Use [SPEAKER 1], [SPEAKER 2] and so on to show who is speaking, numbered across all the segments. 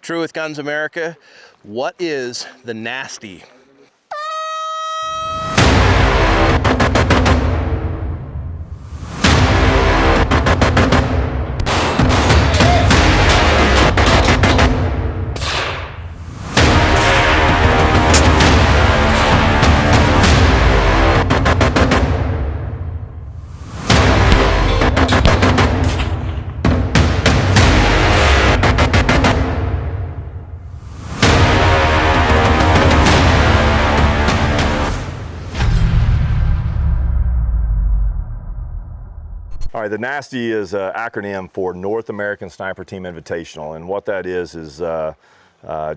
[SPEAKER 1] True with Guns America, what is the NASTI?
[SPEAKER 2] All right, the NASTI is an acronym for North American Sniper Team Invitational, and what that is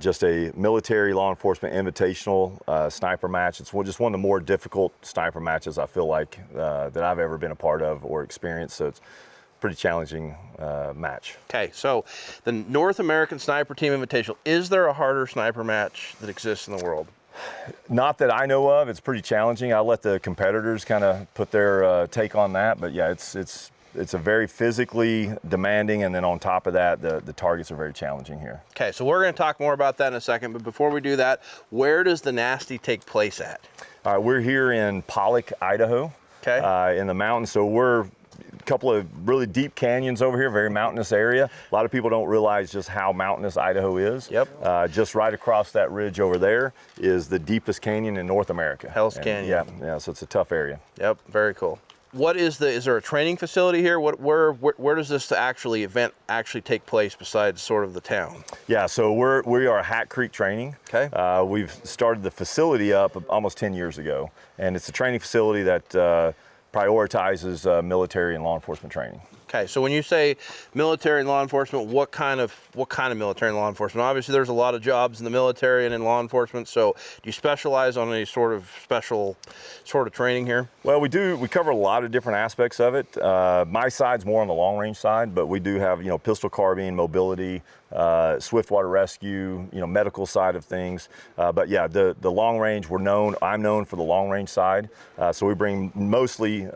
[SPEAKER 2] just a military law enforcement invitational sniper match. It's just one of the more difficult sniper matches I feel like that I've ever been a part of or experienced, so it's a pretty challenging match.
[SPEAKER 1] Okay, so the North American Sniper Team Invitational, is there a harder sniper match that exists in the world?
[SPEAKER 2] Not that I know of. It's pretty challenging. I'll let the competitors kind of put their take on that, but yeah, it's a very physically demanding, and then on top of that, the targets are very challenging here.
[SPEAKER 1] Okay, so we're going to talk more about that in a second, but before we do that, where does the NASTI take place at?
[SPEAKER 2] All right, we're here in Pollock, Idaho, in the mountains. So we're a couple of really deep canyons over here, very mountainous area. A lot of people don't realize just how mountainous Idaho is.
[SPEAKER 1] Yep.
[SPEAKER 2] Just right across that ridge over there is the deepest canyon in North America.
[SPEAKER 1] Hell's Canyon.
[SPEAKER 2] Yeah, so it's a tough area.
[SPEAKER 1] Yep, very cool. What is there a training facility here? Where does this event actually take place besides sort of the town?
[SPEAKER 2] Yeah, so we are Hat Creek Training.
[SPEAKER 1] Okay.
[SPEAKER 2] We've started the facility up almost 10 years ago, and it's a training facility that prioritizes military and law enforcement training.
[SPEAKER 1] Okay, so when you say military and law enforcement, what kind of military and law enforcement? Obviously, there's a lot of jobs in the military and in law enforcement. So, do you specialize on any sort of special sort of training here?
[SPEAKER 2] Well, we do. We cover a lot of different aspects of it. My side's more on the long range side, but we do have pistol carbine, mobility, swift water rescue, medical side of things. But yeah, the long range, I'm known for the long range side. So we bring mostly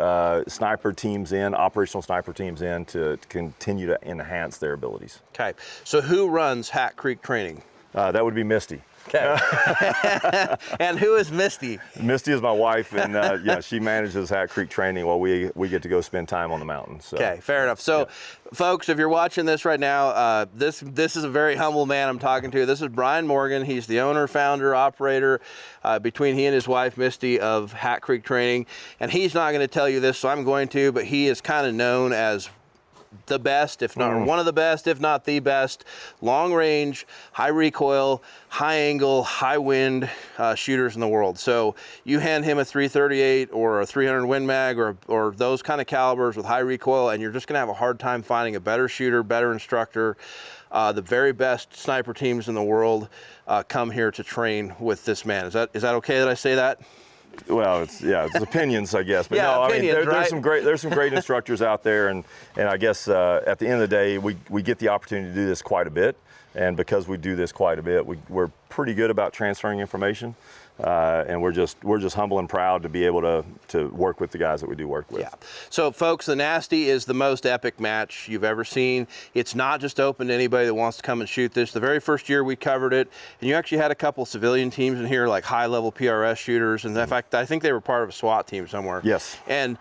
[SPEAKER 2] sniper teams in, operational sniper teams in to continue to enhance their abilities.
[SPEAKER 1] Okay, so who runs Hat Creek Training?
[SPEAKER 2] That would be Misty.
[SPEAKER 1] Okay. And who is Misty?
[SPEAKER 2] Misty is my wife, and she manages Hat Creek Training while we get to go spend time on the mountain. So.
[SPEAKER 1] Okay, fair enough. So, folks, if you're watching this right now, this is a very humble man I'm talking to. This is Brian Morgan. He's the owner, founder, operator, between he and his wife, Misty, of Hat Creek Training. And he's not going to tell you this, so I'm going to, but he is kind of known as the best, if not one of the best, if not the best, long range, high recoil, high angle, high wind shooters in the world. So you hand him a 338 or a 300 Win Mag or those kind of calibers with high recoil, and you're just going to have a hard time finding a better shooter, better instructor. The very best sniper teams in the world come here to train with this man. Is that okay that I say that?
[SPEAKER 2] Well, it's opinions, I guess. But
[SPEAKER 1] yeah,
[SPEAKER 2] no,
[SPEAKER 1] opinions,
[SPEAKER 2] I mean, there's some great instructors out there, and I guess at the end of the day, we get the opportunity to do this quite a bit, and because we do this quite a bit, we're pretty good about transferring information, and we're just humble and proud to be able to work with the guys that we do work with.
[SPEAKER 1] Yeah. So, folks, the NASTI is the most epic match you've ever seen. It's not just open to anybody that wants to come and shoot this. The very first year we covered it, and you actually had a couple civilian teams in here, like high-level PRS shooters, and in fact, I think they were part of a SWAT team somewhere.
[SPEAKER 2] Yes.
[SPEAKER 1] And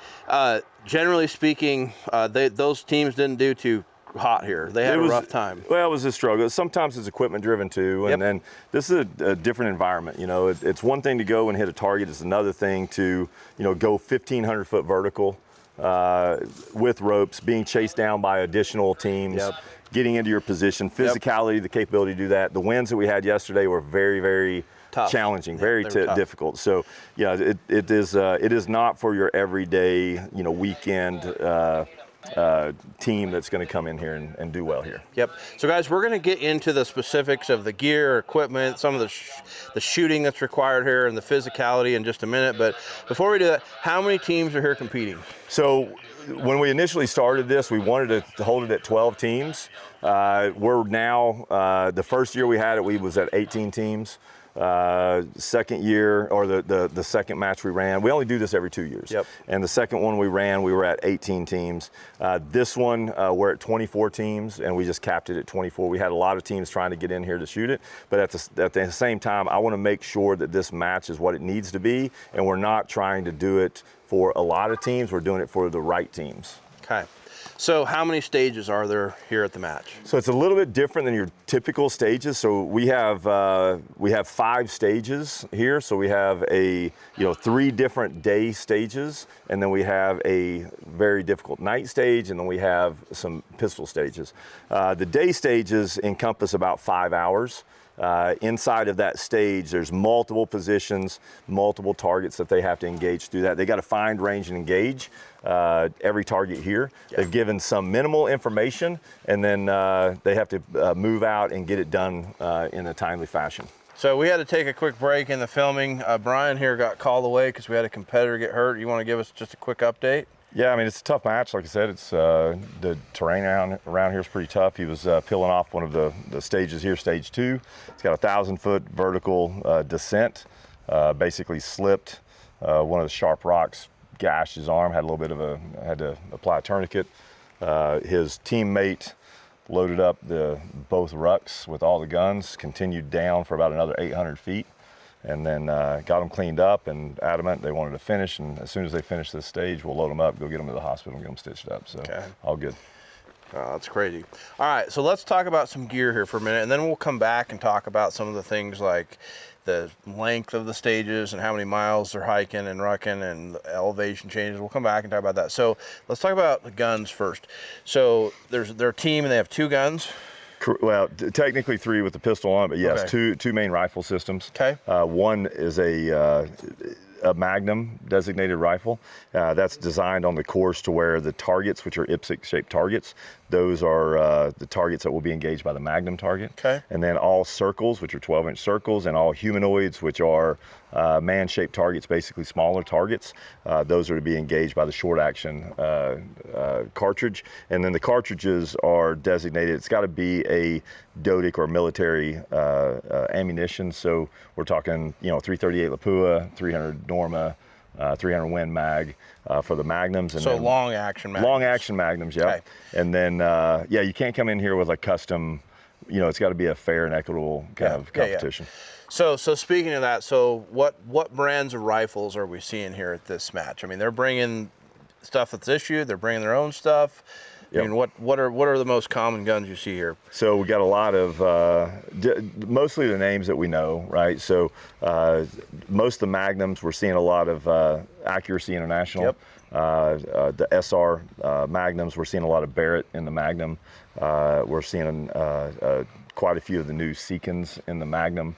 [SPEAKER 1] generally speaking, those teams didn't do too hot here. They had a rough time.
[SPEAKER 2] Well, it was a struggle. Sometimes it's equipment driven too, and then this is a different environment. It's one thing to go and hit a target. It's another thing to go 1,500 foot vertical with ropes, being chased down by additional teams, getting into your position, physicality, the capability to do that. The wins that we had yesterday were very, very tough. Challenging, very difficult. So yeah, it is not for your everyday weekend team that's going to come in here and do well here.
[SPEAKER 1] Yep. So guys, we're going to get into the specifics of the gear, equipment, some of the shooting that's required here, and the physicality in just a minute. But before we do that, how many teams are here competing?
[SPEAKER 2] So when we initially started this, we wanted to hold it at 12 teams. We're now, the first year we had it, we was at 18 teams. Second year, or the second match we ran, we only do this every 2 years.
[SPEAKER 1] Yep.
[SPEAKER 2] And the second one we ran, we were at 18 teams. This one, we're at 24 teams, and we just capped it at 24. We had a lot of teams trying to get in here to shoot it, but at the same time, I want to make sure that this match is what it needs to be, and we're not trying to do it for a lot of teams. We're doing it for the right teams.
[SPEAKER 1] Okay. So how many stages are there here at the match?
[SPEAKER 2] So it's a little bit different than your typical stages. So we have 5 stages here. So we have 3 different day stages, and then we have a very difficult night stage, and then we have some pistol stages. The day stages encompass about 5 hours. Inside of that stage, there's multiple positions, multiple targets that they have to engage through that. They got to find, range, and engage every target here. Yeah. They've given some minimal information, and then they have to move out and get it done in a timely fashion.
[SPEAKER 1] So we had to take a quick break in the filming. Brian here got called away because we had a competitor get hurt. You want to give us just a quick update?
[SPEAKER 2] Yeah, I mean, it's a tough match. Like I said, it's the terrain around here is pretty tough. He was peeling off one of the stages here, stage 2. It's got a 1,000-foot vertical descent. Basically slipped. One of the sharp rocks gashed his arm. Had to apply a tourniquet. His teammate loaded up both rucks with all the guns. Continued down for about another 800 feet. And then got them cleaned up and adamant they wanted to finish. And as soon as they finish this stage, we'll load them up, go get them to the hospital, and get them stitched up. So okay. All good.
[SPEAKER 1] Oh, that's crazy. All right, so let's talk about some gear here for a minute, and then we'll come back and talk about some of the things like the length of the stages and how many miles they're hiking and rucking and elevation changes. We'll come back and talk about that. So let's talk about the guns first. So they're a team and they have 2 guns.
[SPEAKER 2] Well, technically 3 with the pistol on, but yes, okay. two main rifle systems.
[SPEAKER 1] Okay.
[SPEAKER 2] One is a Magnum designated rifle. That's designed on the course to where the targets, which are IPSC-shaped targets, those are the targets that will be engaged by the Magnum target.
[SPEAKER 1] Okay.
[SPEAKER 2] And then all circles, which are 12-inch circles, and all humanoids, which are man-shaped targets, basically smaller targets. Those are to be engaged by the short-action cartridge. And then the cartridges are designated. It's got to be a Dodik or military ammunition. So we're talking, 338 Lapua, 300 Norma, 300 Win Mag for the Magnums. And
[SPEAKER 1] so long action Magnums.
[SPEAKER 2] Long action Magnums, yeah. Okay. And then, you can't come in here with a custom, it's got to be a fair and equitable kind of competition.
[SPEAKER 1] Yeah. So speaking of that, so what brands of rifles are we seeing here at this match? I mean, they're bringing stuff that's issued, they're bringing their own stuff. Yep. I mean, what are the most common guns you see here? So
[SPEAKER 2] we got a lot of, mostly the names that we know, right? So most of the Magnums, we're seeing a lot of Accuracy International.
[SPEAKER 1] Yep.
[SPEAKER 2] The SR Magnums, we're seeing a lot of Barrett in the Magnum. We're seeing quite a few of the new Seekins in the Magnum.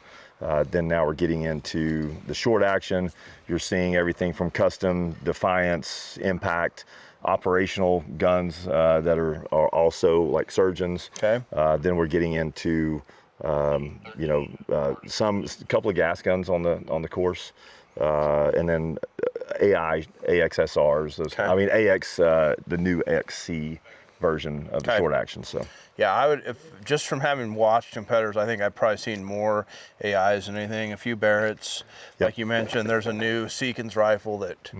[SPEAKER 2] Then now we're getting into the short action. You're seeing everything from custom, Defiance, Impact, operational guns that are also like Surgeons. Okay. Then we're getting into a couple of gas guns on the course, and then AXSRs. Those, okay. I mean AX, the new XC version of the short action. So.
[SPEAKER 1] Yeah, I would, just from having watched competitors, I think I've probably seen more AIs than anything. A few Barretts, yep. Like you mentioned. There's a new Seekins rifle that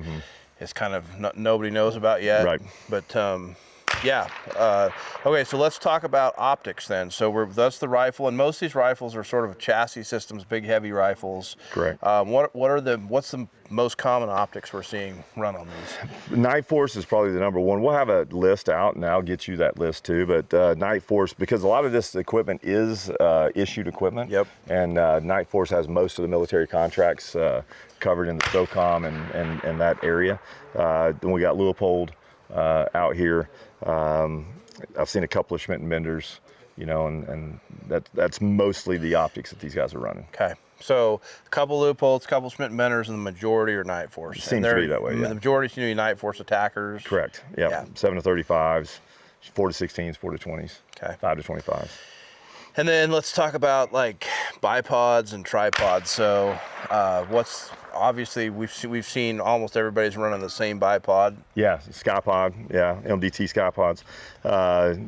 [SPEAKER 1] is kind of nobody knows about yet.
[SPEAKER 2] Right.
[SPEAKER 1] But okay, so let's talk about optics then. So that's the rifle, and most of these rifles are sort of chassis systems, big heavy rifles.
[SPEAKER 2] Correct.
[SPEAKER 1] What's the most common optics we're seeing run on these?
[SPEAKER 2] Night Force is probably the number one. We'll have a list out, and I'll get you that list too. But Night Force, because a lot of this equipment is issued equipment.
[SPEAKER 1] Yep.
[SPEAKER 2] And Night Force has most of the military contracts covered in the SOCOM and that area. Then we got Leupold out here. I've seen a couple of Schmidt and Benders, and that's mostly the optics that these guys are running.
[SPEAKER 1] Okay. So a couple Leupolds, a couple Schmidt and Benders, and the majority are Night Force.
[SPEAKER 2] Seems to be that way, yeah.
[SPEAKER 1] The majority seem to be Night Force attackers.
[SPEAKER 2] Correct, yep. Yeah. 7 to 35s, 4 to 16s, 4 to 20s,
[SPEAKER 1] okay.
[SPEAKER 2] 5 to 25s.
[SPEAKER 1] And then let's talk about like bipods and tripods. So obviously we've seen almost everybody's running the same bipod.
[SPEAKER 2] Yeah, Skypod, yeah, MDT Skypods.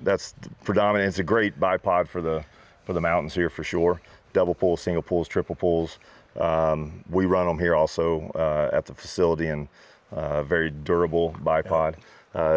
[SPEAKER 2] That's predominant. It's a great bipod for the mountains here for sure. Double pulls, single pulls, triple pulls. We run them here also at the facility, and very durable bipod.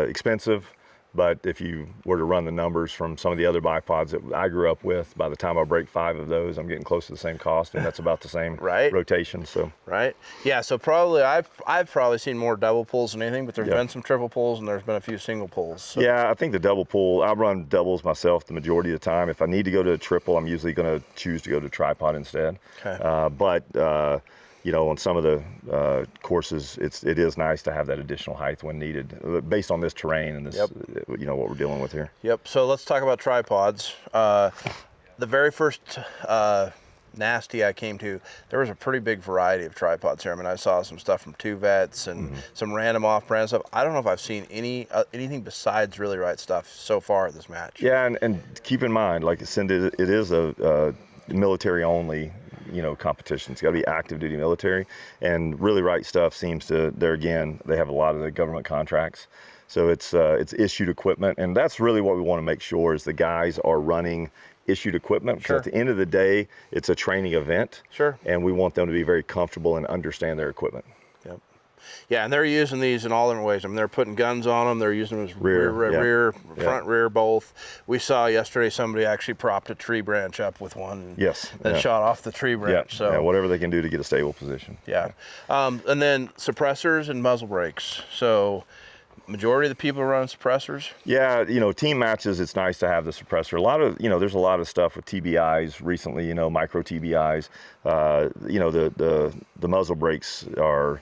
[SPEAKER 2] Expensive, but if you were to run the numbers from some of the other bipods that I grew up with, by the time I break 5 of those, I'm getting close to the same cost, and that's about the same
[SPEAKER 1] Right.
[SPEAKER 2] rotation. So
[SPEAKER 1] Right. Yeah. So probably I've probably seen more double pulls than anything, but there's been some triple pulls and there's been a few single pulls. So.
[SPEAKER 2] Yeah, I think the double pull, I run doubles myself the majority of the time. If I need to go to a triple, I'm usually going to choose to go to tripod instead.
[SPEAKER 1] Okay.
[SPEAKER 2] But you know, on some of the courses, it is nice to have that additional height when needed, based on this terrain and this, you know, what we're dealing with here.
[SPEAKER 1] Yep. So let's talk about tripods. The very first NASTI I came to, there was a pretty big variety of tripods here. I mean, I saw some stuff from Two Vets and some random off-brand stuff. I don't know if I've seen anything besides Really Right stuff so far at this match.
[SPEAKER 2] Yeah, and keep in mind, like I said, it is a military-only, you know, competition. It's got to be active duty military, and Really Right stuff seems to, there again, they have a lot of the government contracts. So it's issued equipment, and that's really what we want to make sure is the guys are running issued equipment. Because at the end of the day, it's a training event.
[SPEAKER 1] Sure.
[SPEAKER 2] And we want them to be very comfortable and understand their equipment.
[SPEAKER 1] Yep. Yeah, and they're using these in all different ways. I mean, they're putting guns on them. They're using them as rear, front, rear, both. We saw yesterday somebody actually propped a tree branch up with one.
[SPEAKER 2] Yes.
[SPEAKER 1] Then shot off the tree branch. So
[SPEAKER 2] whatever they can do to get a stable position.
[SPEAKER 1] Yeah. And then suppressors and muzzle brakes. So majority of the people run suppressors?
[SPEAKER 2] Yeah, you know, team matches, it's nice to have the suppressor. A lot of, you know, there's a lot of stuff with TBIs recently, you know, micro TBIs. You know, the muzzle brakes are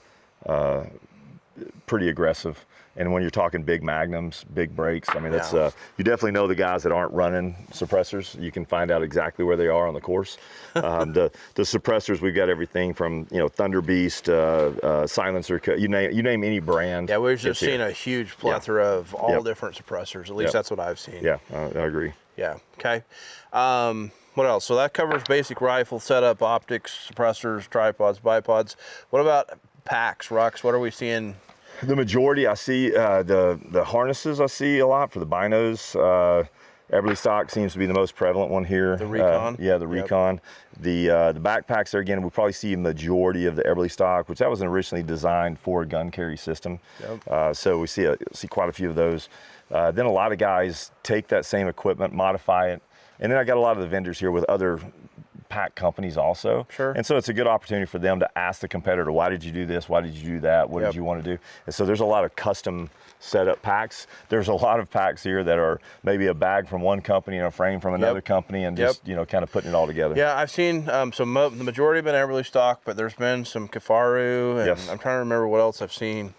[SPEAKER 2] pretty aggressive. And when you're talking big magnums, big brakes, I mean, that's you definitely know the guys that aren't running suppressors. You can find out exactly where they are on the course. The suppressors, we've got everything from, you know, Thunder Beast, Silencer, you name any brand.
[SPEAKER 1] Yeah, we've just seen a huge plethora of all different suppressors. At least that's what I've seen.
[SPEAKER 2] Yeah, I agree.
[SPEAKER 1] Yeah. Okay. What else? So that covers basic rifle setup, optics, suppressors, tripods, bipods. What about packs, rucks? What are we seeing?
[SPEAKER 2] The majority, I see the harnesses. I see a lot for the binos. Eberly stock seems to be the most prevalent one here.
[SPEAKER 1] The Recon.
[SPEAKER 2] Yeah, the Recon. The backpacks there again. We probably see a majority of the Eberly stock, which that was originally designed for a gun carry system. Yep. So we see quite a few of those. Then a lot of guys take that same equipment, modify it, and then I got a lot of the vendors here with other pack companies also.
[SPEAKER 1] Sure.
[SPEAKER 2] And so it's a good opportunity for them to ask the competitor, why did you do this? Why did you do that? What did you want to do? And so there's a lot of custom setup packs. There's a lot of packs here that are maybe a bag from one company and a frame from another company, and just, you know, kind of putting it all together.
[SPEAKER 1] Yeah, I've seen the majority have been Eberly stock, but there's been some Kifaru, and I'm trying to remember what else I've seen.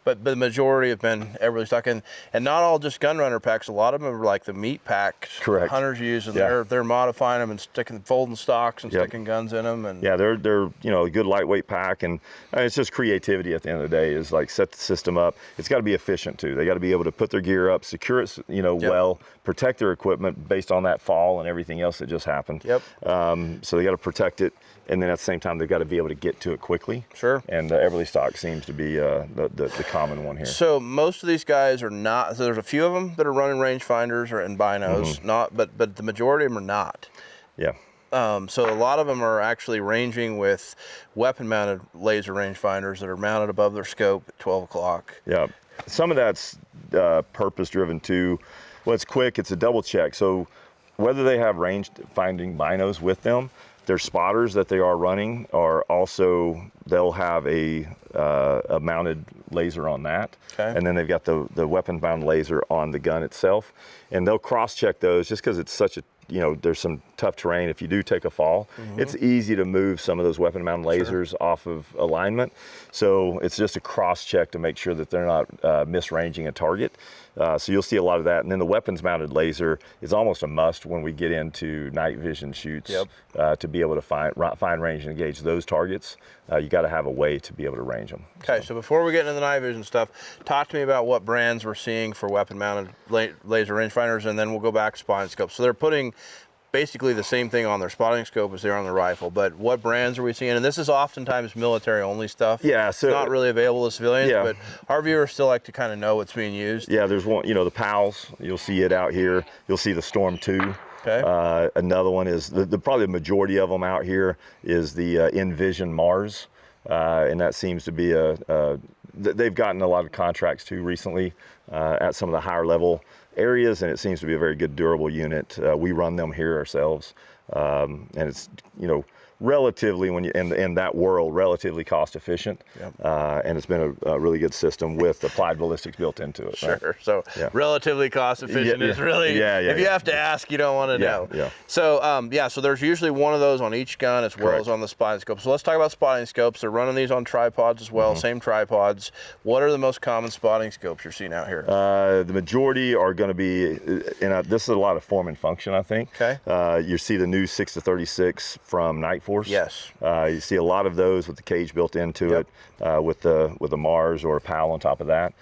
[SPEAKER 1] But the majority have been Eberly stock, and not all just gun runner packs. A lot of them are like the meat packs.
[SPEAKER 2] Correct.
[SPEAKER 1] Hunters use, and they're modifying them and folding stocks and sticking guns in them. And
[SPEAKER 2] yeah, they're you know, a good lightweight pack, and it's just creativity at the end of the day. Is like set the system up. It's got to be efficient too. They got to be able to put their gear up, secure it, you know, well, protect their equipment based on that fall and everything else that just happened. So they got to protect it, and then at the same time they've got to be able to get to it quickly. Sure. And Eberly stock seems to be the common one here.
[SPEAKER 1] So most of these guys are not. So there's a few of them that are running rangefinders or and binos, but the majority of them are not.
[SPEAKER 2] Yeah.
[SPEAKER 1] So a lot of them are actually ranging with weapon-mounted laser rangefinders that are mounted above their scope at 12 o'clock.
[SPEAKER 2] Yeah. Some of that's purpose-driven too. Well, it's quick. It's a double check. So whether they have range-finding binos with them, their spotters that they are running are also, they'll have a mounted laser on that. Okay. And then they've got the weapon-bound laser on the gun itself. And they'll cross-check those just because it's such a, you know, there's some tough terrain. If you do take a fall, it's easy to move some of those weapon-mounted lasers off of alignment. So it's just a cross-check to make sure that they're not misranging a target. So you'll see a lot of that. And then the weapons-mounted laser is almost a must when we get into night vision shoots to be able to find range and engage those targets. You got to have a way to be able to range them.
[SPEAKER 1] Okay, so before we get into the night vision stuff, talk to me about what brands we're seeing for weapon-mounted laser rangefinders, and then we'll go back to spine scope. So they're putting basically the same thing on their spotting scope as they're on the rifle. But what brands are we seeing? And this is oftentimes military-only stuff.
[SPEAKER 2] Yeah, so
[SPEAKER 1] it's not really available to civilians,
[SPEAKER 2] yeah.
[SPEAKER 1] but our viewers still like to kind of know what's being used.
[SPEAKER 2] Yeah, there's one, the PALs, you'll see it out here. You'll see the Storm 2.
[SPEAKER 1] Okay.
[SPEAKER 2] Another one is, probably the majority of them out here is the Envision Mars. And that seems to be they've gotten a lot of contracts too recently at some of the higher level areas, and it seems to be a very good durable unit. We run them here ourselves, and it's, relatively, when you in that world, relatively cost efficient.
[SPEAKER 1] Yep.
[SPEAKER 2] And it's been a really good system with applied ballistics built into it.
[SPEAKER 1] Sure.
[SPEAKER 2] Right?
[SPEAKER 1] So relatively cost efficient is really, if you have to ask, you don't want to know.
[SPEAKER 2] Yeah.
[SPEAKER 1] So so there's usually one of those on each gun as well as on the spotting scope. So let's talk about spotting scopes. They're running these on tripods as well, same tripods. What are the most common spotting scopes you're seeing out here?
[SPEAKER 2] The majority are going to be, this is a lot of form and function, I think.
[SPEAKER 1] Okay.
[SPEAKER 2] You see the new 6-36 from Night Force.
[SPEAKER 1] Yes.
[SPEAKER 2] You see a lot of those with the cage built into it, with the Mars or a PAL on top of that.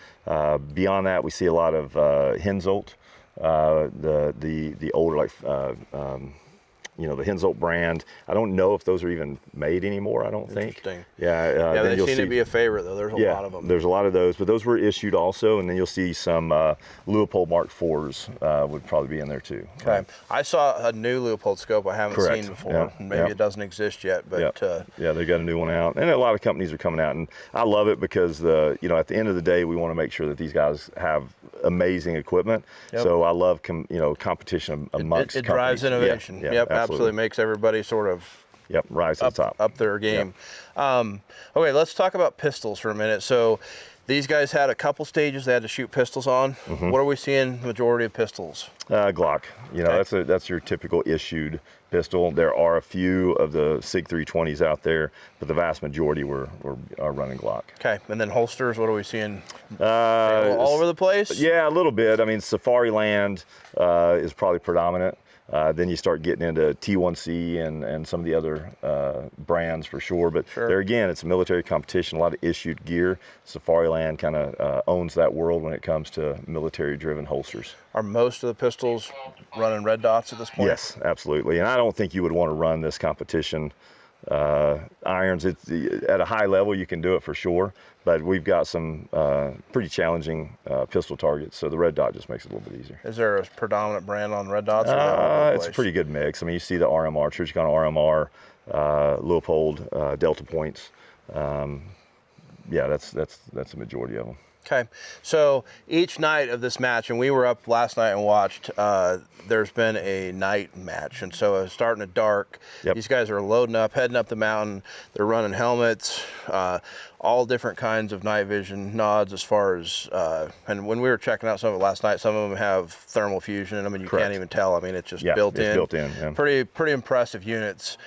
[SPEAKER 2] Beyond that, we see a lot of Hensoldt, the older the Hensoldt brand. I don't know if those are even made anymore. I don't think.
[SPEAKER 1] Interesting.
[SPEAKER 2] Yeah.
[SPEAKER 1] They seem to be a favorite though. There's a lot of them.
[SPEAKER 2] There's a lot of those, but those were issued also, and then you'll see some Leupold Mark IVs would probably be in there too.
[SPEAKER 1] Okay. I saw a new Leupold scope I haven't seen before.
[SPEAKER 2] Yeah.
[SPEAKER 1] Maybe it doesn't exist yet, but
[SPEAKER 2] they got a new one out, and a lot of companies are coming out, and I love it because at the end of the day, we want to make sure that these guys have amazing equipment. So I love competition amongst
[SPEAKER 1] it drives innovation.
[SPEAKER 2] Yeah,
[SPEAKER 1] absolutely makes everybody sort of
[SPEAKER 2] rise to the top,
[SPEAKER 1] up their game. Okay, let's talk about pistols for a minute. So these guys had a couple stages they had to shoot pistols on. What are we seeing the majority of pistols?
[SPEAKER 2] Glock. That's your typical issued pistol. There are a few of the SIG 320s out there, but the vast majority are running Glock.
[SPEAKER 1] Okay, and then holsters, what are we seeing? All over the place?
[SPEAKER 2] Yeah, a little bit. I mean, Safari Land is probably predominant. Then you start getting into T1C and some of the other brands for sure. But there again, it's a military competition, a lot of issued gear. Safariland kind of owns that world when it comes to military-driven holsters.
[SPEAKER 1] Are most of the pistols running red dots at this point?
[SPEAKER 2] Yes, absolutely. And I don't think you would want to run this competition irons. At a high level, you can do it for sure. But we've got some pretty challenging pistol targets, so the red dot just makes it a little bit easier.
[SPEAKER 1] Is there a predominant brand on red dots?
[SPEAKER 2] It's a pretty good mix. I mean, you see the RMR, Trijicon RMR, Leupold, Delta Points. That's the majority of them.
[SPEAKER 1] Okay, so each night of this match, and we were up last night and watched, there's been a night match, and so it's starting at dark. These guys are loading up, heading up the mountain. They're running helmets, all different kinds of night vision nods as far as, and when we were checking out some of it last night, some of them have thermal fusion in them, and you can't even tell. I mean, it's just built in.
[SPEAKER 2] Built in.
[SPEAKER 1] Pretty impressive units.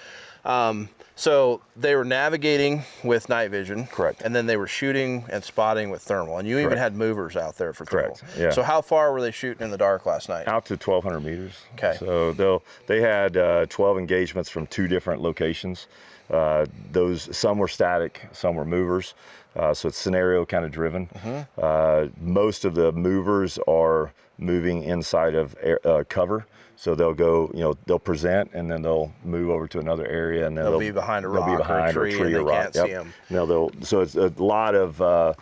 [SPEAKER 1] So they were navigating with night vision.
[SPEAKER 2] Correct.
[SPEAKER 1] And then they were shooting and spotting with thermal. And you even had movers out there for thermal.
[SPEAKER 2] Correct. Yeah.
[SPEAKER 1] So how far were they shooting in the dark last night?
[SPEAKER 2] Out to 1,200 meters.
[SPEAKER 1] Okay.
[SPEAKER 2] So they had 12 engagements from 2 different locations. Some were static, some were movers. So it's scenario kind of driven. Most of the movers are moving inside of cover. So they'll go, they'll present, and then they'll move over to another area, and then they'll
[SPEAKER 1] be behind a rock,
[SPEAKER 2] or a tree
[SPEAKER 1] and
[SPEAKER 2] or
[SPEAKER 1] they
[SPEAKER 2] rock.
[SPEAKER 1] can't see them.
[SPEAKER 2] So it's a lot of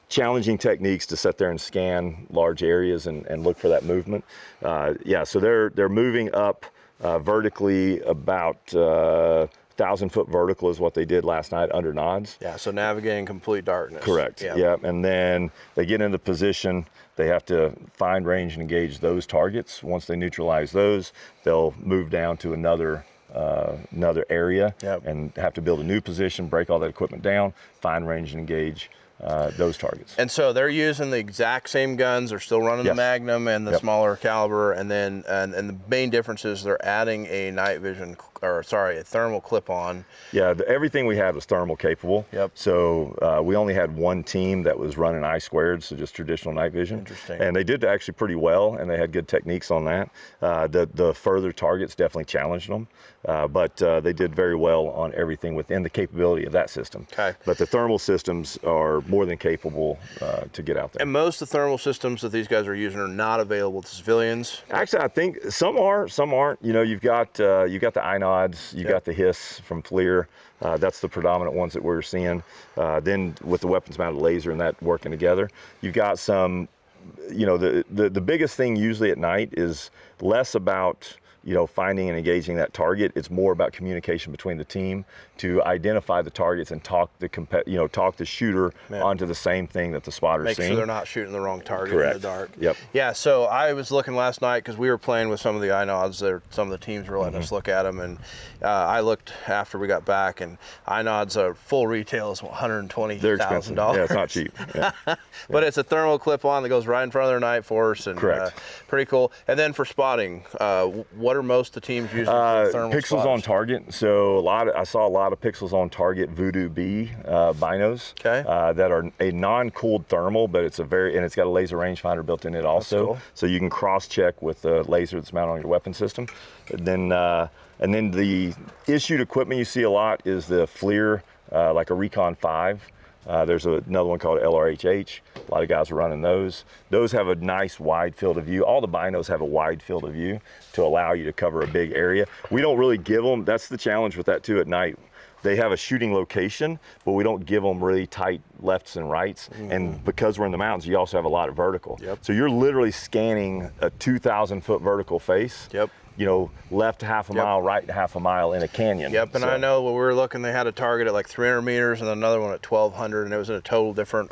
[SPEAKER 2] challenging techniques to sit there and scan large areas and look for that movement. So they're moving up vertically about 1,000-foot vertical is what they did last night under nods.
[SPEAKER 1] Yeah, so navigating complete darkness.
[SPEAKER 2] Correct. Yeah. And then they get into position. They have to find, range, and engage those targets. Once they neutralize those, they'll move down to another area and have to build a new position, break all that equipment down, find, range, and engage those targets.
[SPEAKER 1] And so they're using the exact same guns. They're still running the Magnum and the smaller caliber, and then and the main difference is they're adding a night vision, a thermal clip-on. Yeah,
[SPEAKER 2] everything we had was thermal capable. So we only had one team that was running I-squared, so just traditional night vision.
[SPEAKER 1] Interesting.
[SPEAKER 2] And they did actually pretty well, and they had good techniques on that. The further targets definitely challenged them, but they did very well on everything within the capability of that system.
[SPEAKER 1] Okay.
[SPEAKER 2] But the thermal systems are more than capable to get out there.
[SPEAKER 1] And most of the thermal systems that these guys are using are not available to civilians.
[SPEAKER 2] Actually, I think some are, some aren't. You know, you've got the inods, you've got the hiss from FLIR. That's the predominant ones that we're seeing. Then with the weapons mounted laser and that working together, you've got some, you know, the biggest thing usually at night is less about, you know, finding and engaging that target. It's more about communication between the team to identify the targets and talk the shooter onto the same thing that the spotter's
[SPEAKER 1] Make
[SPEAKER 2] seeing.
[SPEAKER 1] sure they're not shooting the wrong target
[SPEAKER 2] Correct.
[SPEAKER 1] in the dark.
[SPEAKER 2] Yep.
[SPEAKER 1] Yeah, so I was looking last night because we were playing with some of the inods there. Some of the teams were letting us look at them, and I looked after we got back, and inods are full retail is $120,000.
[SPEAKER 2] They're expensive. Yeah, it's not cheap. Yeah.
[SPEAKER 1] But it's a thermal clip-on that goes right in front of their night force, and
[SPEAKER 2] Correct.
[SPEAKER 1] Pretty cool. And then for spotting, what are most of the teams using for thermal
[SPEAKER 2] pixels
[SPEAKER 1] spotters?
[SPEAKER 2] on target. So I saw a lot of pixels on target Voodoo B binos that are a non-cooled thermal, but it's got a laser rangefinder built in it also.
[SPEAKER 1] Cool.
[SPEAKER 2] So you can cross-check with the laser that's mounted on your weapon system. And then the issued equipment you see a lot is the FLIR, like a Recon 5. There's another one called LRHH. A lot of guys are running those. Those have a nice wide field of view. All the binos have a wide field of view to allow you to cover a big area. We don't really give them, that's the challenge with that too at night. They have a shooting location, but we don't give them really tight lefts and rights. And because we're in the mountains, you also have a lot of vertical. So you're literally scanning a 2,000 foot vertical face. You know, left half a mile, right half a mile in a canyon.
[SPEAKER 1] And I know when we were looking, they had a target at like 300 meters and another one at 1,200, and it was in a totally different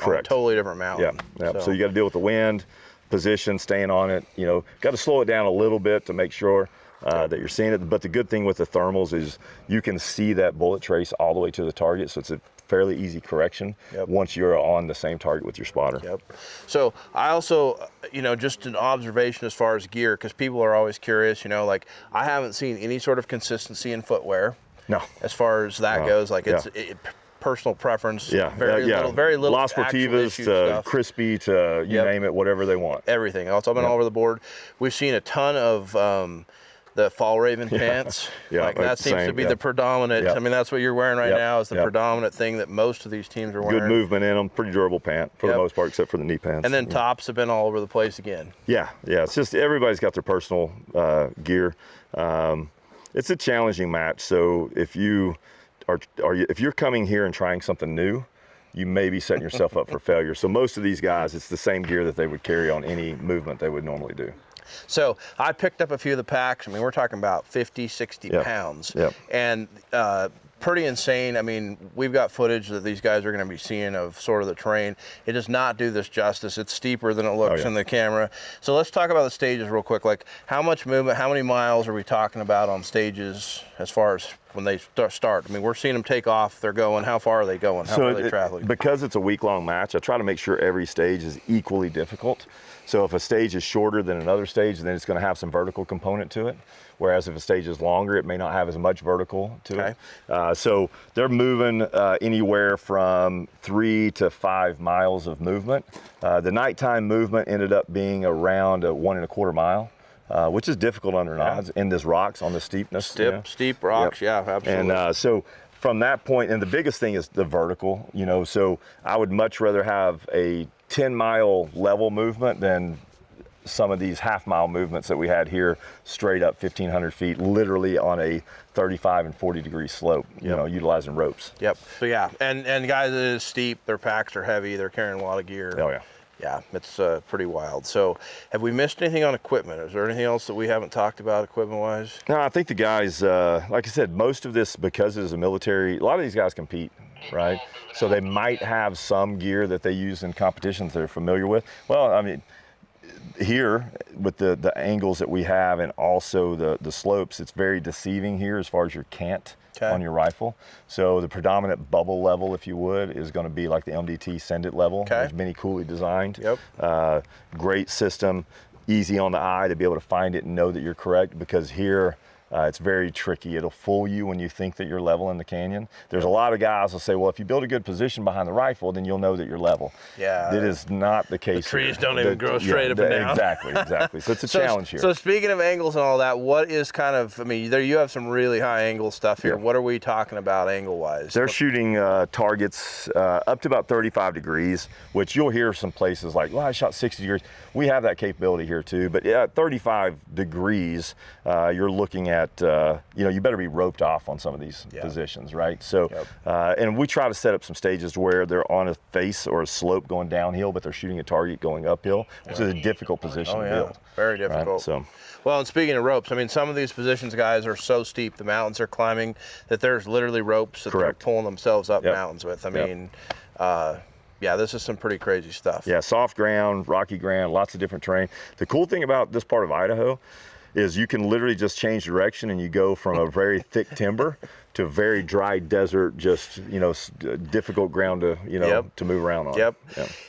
[SPEAKER 1] mountain.
[SPEAKER 2] So you got to deal with the wind, position, staying on it. You know, got to slow it down a little bit to make sure that you're seeing it. But the good thing with the thermals is you can see that bullet trace all the way to the target, so it's a fairly easy correction once you're on the same target with your spotter.
[SPEAKER 1] So I also, you know, just an observation as far as gear, because people are always curious, you know, like I haven't seen any sort of consistency in footwear. No. As far as that goes, like it's personal preference. Very little.
[SPEAKER 2] Las Sportivas to crispy to you name it, whatever they want.
[SPEAKER 1] Everything. Also, I've been all over the board. We've seen a ton of the Fall Raven pants. Like that seems to be the predominant. I mean, that's what you're wearing right now is the predominant thing that most of these teams are wearing.
[SPEAKER 2] Good movement in them, pretty durable pant for the most part, except for the knee pants.
[SPEAKER 1] And then tops have been all over the place again.
[SPEAKER 2] It's just everybody's got their personal gear. It's a challenging match. So if you're coming here and trying something new, you may be setting yourself up for failure. So most of these guys, it's the same gear that they would carry on any movement they would normally do.
[SPEAKER 1] So I picked up a few of the packs. I mean, we're talking about 50, 60 pounds. And pretty insane. I mean, we've got footage that these guys are going to be seeing of sort of the terrain. It does not do this justice. It's steeper than it looks in the camera. So let's talk about the stages real quick. Like how much movement, how many miles are we talking about on stages as far as when they start? I mean, we're seeing them take off. They're going. How far are they going? How far are they traveling?
[SPEAKER 2] Because it's a week-long match, I try to make sure every stage is equally difficult. So if a stage is shorter than another stage, then it's going to have some vertical component to it. Whereas if a stage is longer, it may not have as much vertical to it. So they're moving anywhere from 3 to 5 miles of movement. The nighttime movement ended up being around 1.25 mile. Which is difficult under nods in this rocks on the steepness.
[SPEAKER 1] Steep rocks, absolutely.
[SPEAKER 2] And so from that point, and the biggest thing is the vertical, you know, so I would much rather have a 10-mile level movement than some of these half-mile movements that we had here, straight up 1,500 feet, literally on a 35 and 40 degree slope, you know, utilizing ropes.
[SPEAKER 1] So and guys, it is steep, their packs are heavy, they're carrying a lot of gear. It's pretty wild. So have we missed anything on equipment? Is there anything else that we haven't talked about equipment-wise?
[SPEAKER 2] No, I think the guys, like I said, most of this, because it is a military, a lot of these guys compete, right? So they might have some gear that they use in competitions they're familiar with. Well, I mean, here with the angles that we have and also the slopes, it's very deceiving here as far as your cant on your rifle. So the predominant bubble level, if you would, is going to be like the MDT Send It level. It's Mini Cooley designed. Great system, easy on the eye to be able to find it and know that you're correct, because here It's very tricky. It'll fool you when you think that you're level in the canyon. There's a lot of guys will say, well, if you build a good position behind the rifle, then you'll know that you're level.
[SPEAKER 1] Yeah.
[SPEAKER 2] That is not the case.
[SPEAKER 1] The trees
[SPEAKER 2] here.
[SPEAKER 1] don't even grow straight up and down.
[SPEAKER 2] Exactly. So it's a challenge here.
[SPEAKER 1] So speaking of angles and all that, what is kind of, I mean, there you have some really high angle stuff here.
[SPEAKER 2] Yeah.
[SPEAKER 1] What are we talking about angle-wise?
[SPEAKER 2] They're shooting targets up to about 35 degrees, which you'll hear some places like, well, I shot 60 degrees. We have that capability here too, but yeah, 35 degrees, you're looking at, you better be roped off on some of these positions, right? So, and we try to set up some stages where they're on a face or a slope going downhill, but they're shooting a target going uphill, which is a difficult position to build.
[SPEAKER 1] Very difficult.
[SPEAKER 2] Right? So,
[SPEAKER 1] well, and speaking of ropes, I mean, some of these positions, guys, are so steep, the mountains they're climbing, that there's literally ropes that they're pulling themselves up mountains with. I mean, yeah, this is some pretty crazy stuff.
[SPEAKER 2] Yeah, soft ground, rocky ground, lots of different terrain. The cool thing about this part of Idaho is you can literally just change direction and you go from a very thick timber to very dry desert, just, difficult ground to, to move around on.
[SPEAKER 1] Yep.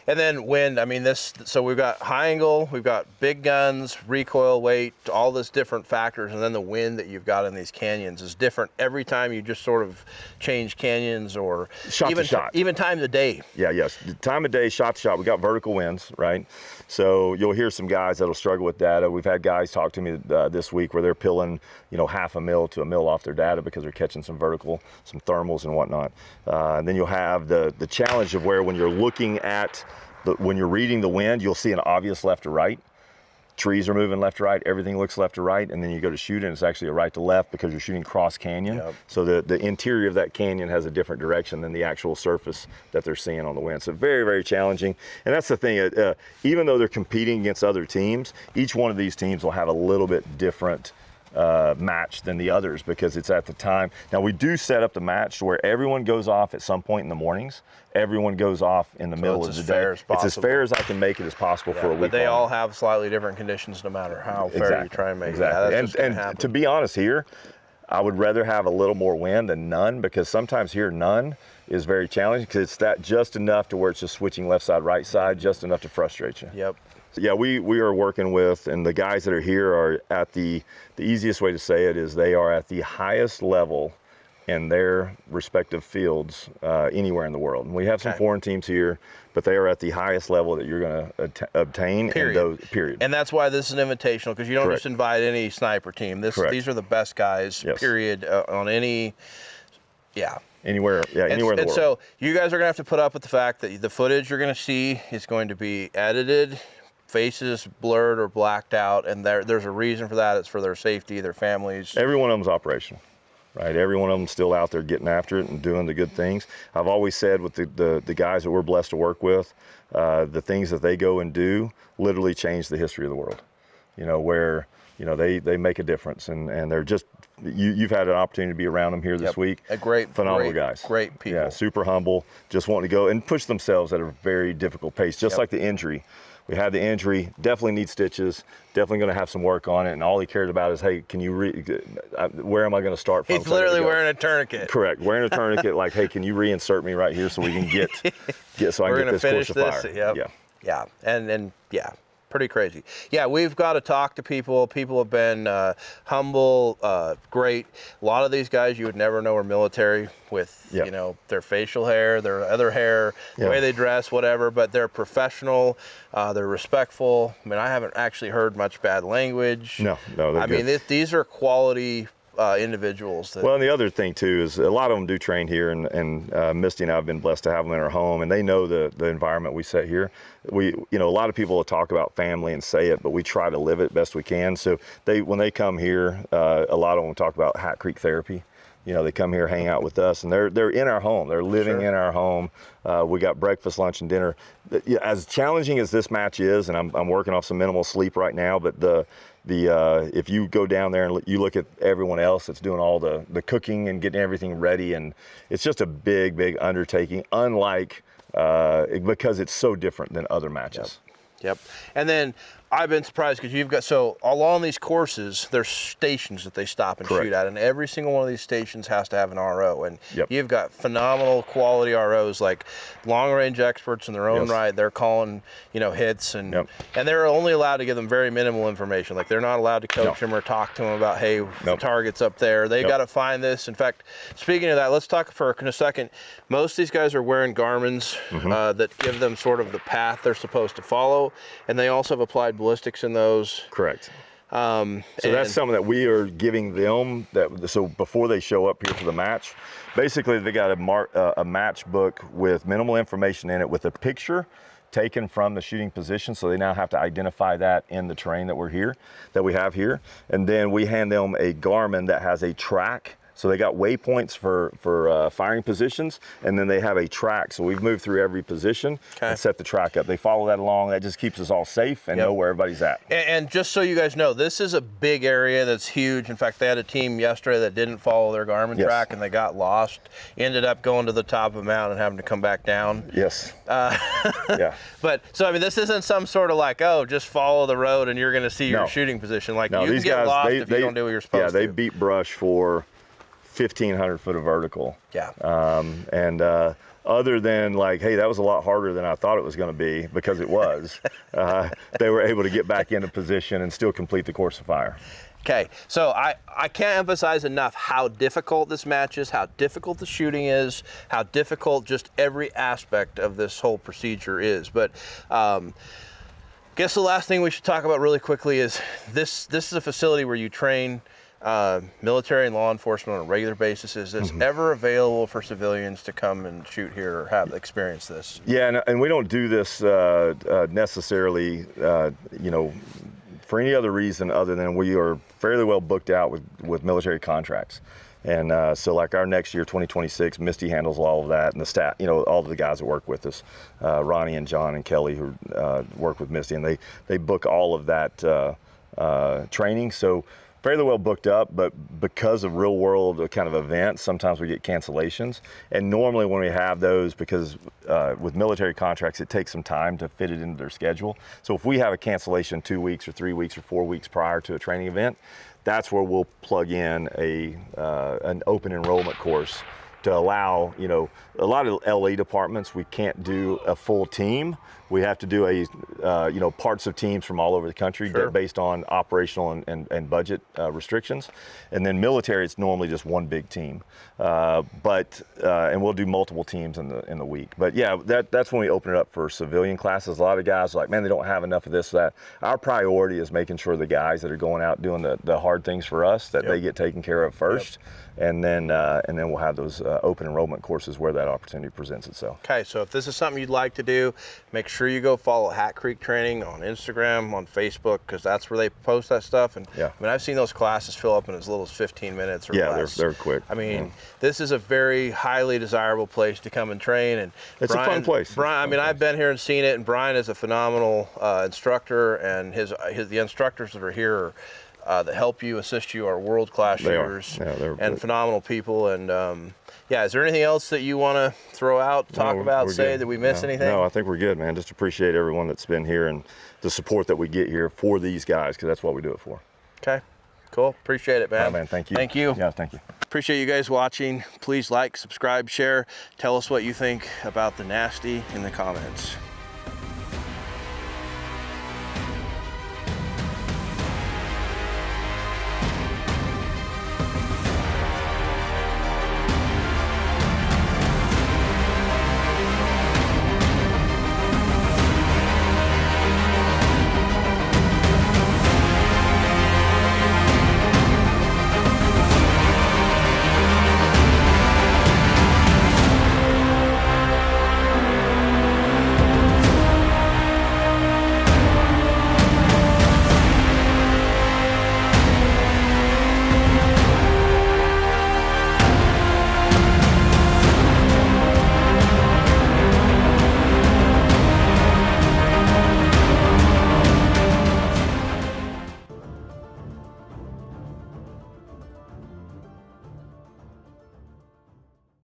[SPEAKER 1] And then wind, I mean, so we've got high angle, we've got big guns, recoil, weight, all this different factors, and then the wind that you've got in these canyons is different every time you just sort of change canyons or
[SPEAKER 2] shot to shot.
[SPEAKER 1] Even time of day.
[SPEAKER 2] Yeah, yes. The time of day, shot to shot. We got vertical winds, right? So you'll hear some guys that'll struggle with data. We've had guys talk to me this week where they're pilling, half a mil to a mil off their data because they're catching some vertical, some thermals and whatnot. And then you'll have the challenge of where when you're looking at, when you're reading the wind, you'll see an obvious left to right. Trees are moving left to right, everything looks left to right, and then you go to shoot and it's actually a right to left because you're shooting cross canyon. So the interior of that canyon has a different direction than the actual surface that they're seeing on the wind. So very, very challenging. And that's the thing, even though they're competing against other teams, each one of these teams will have a little bit different match than the others because it's at the time. Now we do set up the match to where everyone goes off at some point in the mornings. Everyone goes off in the middle of the day. It's as fair as I can make it as possible for a week.
[SPEAKER 1] But they all have slightly different conditions no matter how fair you try and make it.
[SPEAKER 2] And to be honest here, I would rather have a little more wind than none because sometimes here none is very challenging because it's that just enough to where it's just switching left side, right side, just enough to frustrate you.
[SPEAKER 1] Yep.
[SPEAKER 2] Yeah, we are working with, and the guys that are here are at the easiest way to say it is they are at the highest level in their respective fields anywhere in the world. And we have some foreign teams here, but they are at the highest level that you're going to obtain. Period.
[SPEAKER 1] And that's why this is an invitational, because you don't just invite any sniper team. These are the best guys, period, on any,
[SPEAKER 2] anywhere in the world.
[SPEAKER 1] And so you guys are going to have to put up with the fact that the footage you're going to see is going to be edited, faces blurred or blacked out, and there's a reason for that. It's for their safety, their families.
[SPEAKER 2] Every one of them's operational. Right, every one of them still out there getting after it and doing the good things. I've always said with the guys that we're blessed to work with, the things that they go and do literally change the history of the world. Where they make a difference, and they're just you've had an opportunity to be around them here this week. Phenomenal guys,
[SPEAKER 1] great people.
[SPEAKER 2] Yeah, super humble, just wanting to go and push themselves at a very difficult pace, just like the injury. We had the injury, definitely need stitches, definitely going to have some work on it. And all he cared about is, hey, can you where am I going to start from?
[SPEAKER 1] He's literally wearing a tournament.
[SPEAKER 2] Correct, wearing a tourniquet, like, hey, can you reinsert me right here so we can get so I can get this course of fire.
[SPEAKER 1] Yeah, and pretty crazy. Yeah, we've got to talk to people. People have been humble, great. A lot of these guys you would never know are military with, their facial hair, their other hair, the way they dress, whatever, but they're professional, they're respectful. I mean, I haven't actually heard much bad language.
[SPEAKER 2] No,
[SPEAKER 1] I mean, these are quality individuals.
[SPEAKER 2] Well, and the other thing too is a lot of them do train here, and Misty and I have been blessed to have them in our home, and they know the environment we set here. A lot of people will talk about family and say it, but we try to live it best we can. So when they come here, a lot of them talk about Hat Creek therapy. They come here, hang out with us, and they're in our home. They're living in our home. We got breakfast, lunch, and dinner. As challenging as this match is, and I'm working off some minimal sleep right now, but if you go down there and you look at everyone else that's doing all the cooking and getting everything ready, and it's just a big undertaking, unlike because it's so different than other matches.
[SPEAKER 1] Yep. And then I've been surprised because you've got, so along these courses, there's stations that they stop and
[SPEAKER 2] Correct.
[SPEAKER 1] shoot at, and every single one of these stations has to have an RO, and
[SPEAKER 2] Yep.
[SPEAKER 1] you've got phenomenal quality ROs, like long-range experts in their own
[SPEAKER 2] Yes.
[SPEAKER 1] right. They're calling, hits, and
[SPEAKER 2] Yep.
[SPEAKER 1] and they're only allowed to give them very minimal information. Like they're not allowed to coach them or talk to them about, hey, the target's up there. They got to find this. In fact, speaking of that, let's talk for a second. Most of these guys are wearing Garmins that give them sort of the path they're supposed to follow, and they also have applied ballistics in those.
[SPEAKER 2] Correct. So that's something that we are giving them. So before they show up here for the match, basically they got a match book with minimal information in it, with a picture taken from the shooting position. So they now have to identify that in the terrain that we have here, and then we hand them a Garmin that has a track. So they got waypoints for firing positions, and then they have a track. So we've moved through every position and set the track up. They follow that along. That just keeps us all safe and know where everybody's at.
[SPEAKER 1] And just so you guys know, this is a big area that's huge. In fact, they had a team yesterday that didn't follow their Garmin track, and they got lost. Ended up going to the top of a mountain and having to come back down.
[SPEAKER 2] Yes.
[SPEAKER 1] Yeah. But so I mean, this isn't some sort of like, oh, just follow the road and you're going to see your shooting position. Like you can get lost if you don't do what you're supposed to.
[SPEAKER 2] Yeah, they beat brush for 1,500 foot of vertical.
[SPEAKER 1] Yeah.
[SPEAKER 2] Other than like, hey, that was a lot harder than I thought it was going to be, because it was, they were able to get back into position and still complete the course of fire.
[SPEAKER 1] Okay, so I can't emphasize enough how difficult this match is, how difficult the shooting is, how difficult just every aspect of this whole procedure is. But guess the last thing we should talk about really quickly is this is a facility where you train military and law enforcement on a regular basis. Is this ever available for civilians to come and shoot here or have experience this?
[SPEAKER 2] Yeah, and we don't do this necessarily, for any other reason other than we are fairly well booked out with military contracts. And so like our next year, 2026, Misty handles all of that, and the staff, all of the guys that work with us, Ronnie and John and Kelly, who work with Misty, and they book all of that training. So fairly well booked up, but because of real world kind of events, sometimes we get cancellations. And normally when we have those, because with military contracts, it takes some time to fit it into their schedule. So if we have a cancellation 2 weeks or 3 weeks or 4 weeks prior to a training event, that's where we'll plug in an open enrollment course to allow, a lot of LE departments, we can't do a full team. We have to do parts of teams from all over the country based on operational and budget restrictions. And then military, it's normally just one big team. And we'll do multiple teams in the week. But yeah, that's when we open it up for civilian classes. A lot of guys are like, man, they don't have enough of this, that. Our priority is making sure the guys that are going out doing the hard things for us, that they get taken care of first. And then we'll have those open enrollment courses where that opportunity presents itself.
[SPEAKER 1] Okay, so if this is something you'd like to do, make sure you go follow Hat Creek Training on Instagram, on Facebook, because that's where they post that stuff. And I mean, I've seen those classes fill up in as little as 15 minutes or less.
[SPEAKER 2] They're quick.
[SPEAKER 1] I mean, this is a very highly desirable place to come and train. And
[SPEAKER 2] it's a fun place.
[SPEAKER 1] Brian, I've been here and seen it, and Brian is a phenomenal instructor, and the instructors that are here that help you, assist you, are world-class shooters and phenomenal people. And is there anything else that you want to throw out, talk about, say that we missed anything?
[SPEAKER 2] No, I think we're good, man. Just appreciate everyone that's been here and the support that we get here for these guys, because that's what we do it for.
[SPEAKER 1] Okay, cool. Appreciate it, man.
[SPEAKER 2] All right, man. Thank you.
[SPEAKER 1] Thank you.
[SPEAKER 2] Yeah, thank you.
[SPEAKER 1] Appreciate you guys watching. Please like, subscribe, share. Tell us what you think about the NASTI in the comments.